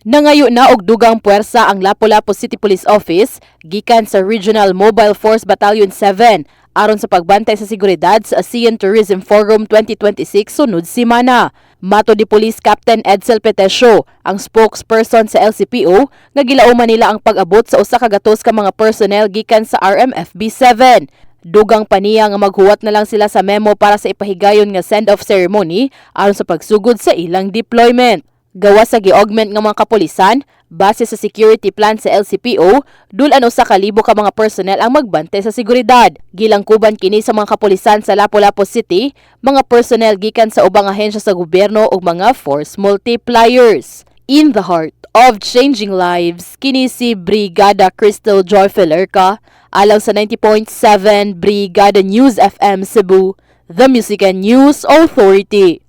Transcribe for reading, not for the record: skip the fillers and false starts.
Nangayo na og dugang puwersa ang Lapu-Lapu City Police Office gikan sa Regional Mobile Force Battalion 7 aron sa pagbantay sa seguridad sa ASEAN Tourism Forum 2026 sunod semana. Mato di Police Captain Edsel Petesio, ang spokesperson sa LCPO, nga gilauman nila ang pag-abot sa usa ka gatos ka mga personnel gikan sa RMFB 7. Dugang paniya nga maghuwat na lang sila sa memo para sa ipahigayon nga send-off ceremony aron sa pagsugod sa ilang deployment. Gawas sa gi-augment nga mga kapulisan, base sa security plan sa LCPO, dulan usa ka libo ka mga personnel ang magbantay sa seguridad. Gilangkuban kini sa mga kapulisan sa Lapu-Lapu City, mga personnel gikan sa ubang ahensya sa gobyerno ug mga force multipliers. In the heart of changing lives, kini si Brigada Crystal Joy Felerca, alang sa 90.7 Brigada News FM Cebu, the Music and News Authority.